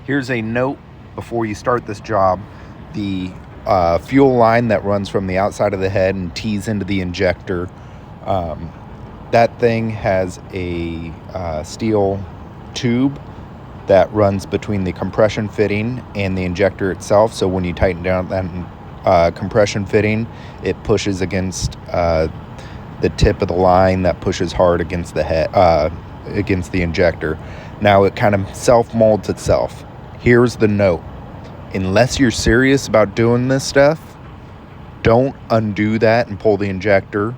Here's a note before you start this job. The fuel line that runs from the outside of the head and tees into the injector, that thing has a steel tube that runs between the compression fitting and the injector itself. So when you tighten down that compression fitting, it pushes against the tip of the line that pushes hard against the head, against the injector. Now it kind of self-molds itself. Here's the note. Unless you're serious about doing this stuff, don't undo that and pull the injector.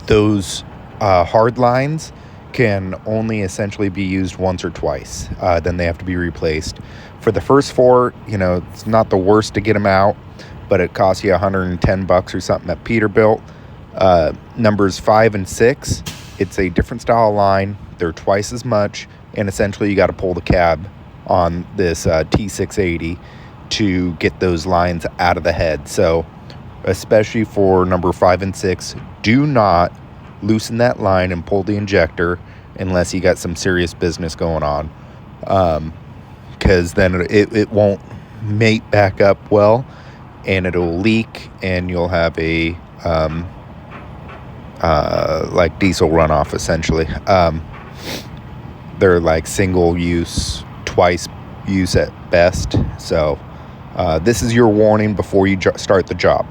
Those hard lines can only essentially be used once or twice. Then they have to be replaced. For the first four, it's not the worst to get them out, but it costs you $110 or something at Peterbilt. Numbers 5 and 6, it's a different style line. They're twice as much, and essentially you got to pull the cab on this T680 to get those lines out of the head. So especially for number 5 and 6, do not loosen that line and pull the injector unless you got some serious business going on, because then it won't mate back up well, and it'll leak, and you'll have a like diesel runoff essentially. They're like single use, twice use at best. So this is your warning before you start the job.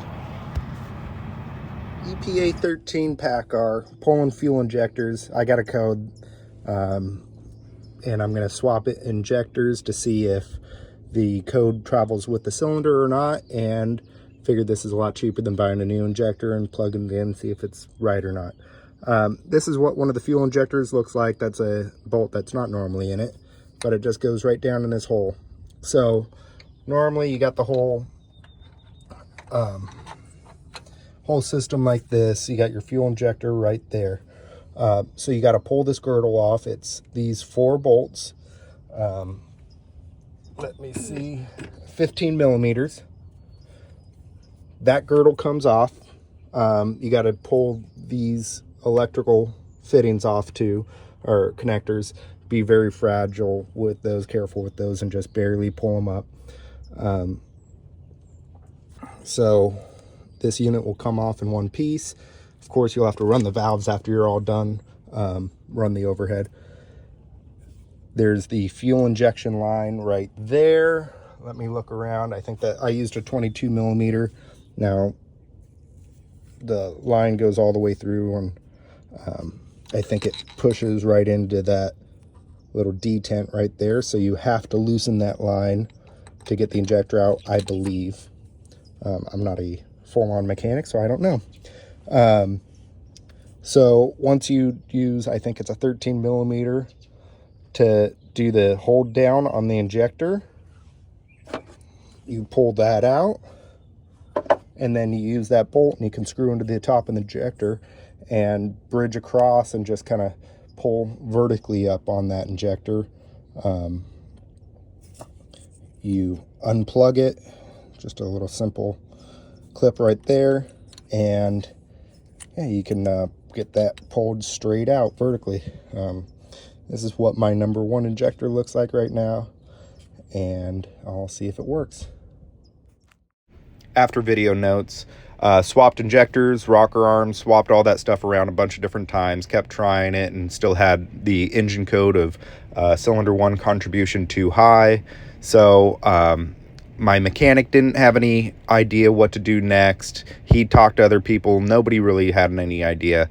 EPA 13 Paccar, pulling fuel injectors. I got a code, and I'm going to swap it injectors to see if the code travels with the cylinder or not, and figured this is a lot cheaper than buying a new injector and plugging it in, see if it's right or not. This is what one of the fuel injectors looks like. That's a bolt that's not normally in it, but it just goes right down in this hole. So normally you got the whole system like this. You got your fuel injector right there. So you got to pull this girdle off. It's these 4 bolts. Let me see, 15 millimeters. That girdle comes off. You got to pull these electrical fittings off too, or connectors. Be very fragile with those, careful with those, and just barely pull them up. So this unit will come off in one piece. Of course, you'll have to run the valves after you're all done, run the overhead. There's the fuel injection line right there. Let me look around. I think that I used a 22 millimeter. Now the line goes all the way through, and I think it pushes right into that little detent right there. So you have to loosen that line to get the injector out, I believe. I'm not a full-on mechanic, so I don't know. So once you use, I think it's a 13 millimeter to do the hold down on the injector, you pull that out, and then you use that bolt and you can screw into the top of the injector and bridge across and just kind of pull vertically up on that injector. You unplug it, just a little simple clip right there, and yeah, you can get that pulled straight out vertically. This is what my number 1 injector looks like right now, and I'll see if it works. After video notes, swapped injectors, rocker arms, swapped all that stuff around a bunch of different times, kept trying it, and still had the engine code of cylinder 1 contribution too high. So my mechanic didn't have any idea what to do next. He talked to other people. Nobody really had any idea.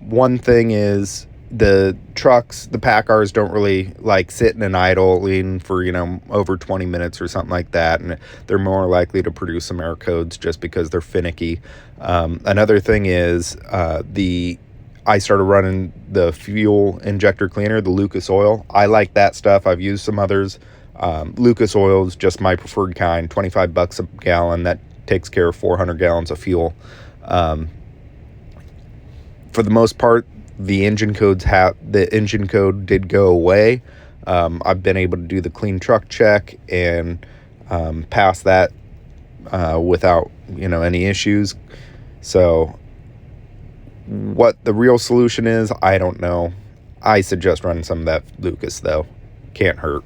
One thing is, the trucks, the Packars, don't really like sitting and idling for, over 20 minutes or something like that. And they're more likely to produce some error codes just because they're finicky. Another thing is, I started running the fuel injector cleaner, the Lucas oil. I like that stuff. I've used some others. Lucas oil is just my preferred kind, $25 a gallon. That takes care of 400 gallons of fuel. For the most part, the engine code did go away. I've been able to do the clean truck check and pass that without any issues. So what the real solution is, I don't know. I suggest running some of that Lucas though. Can't hurt.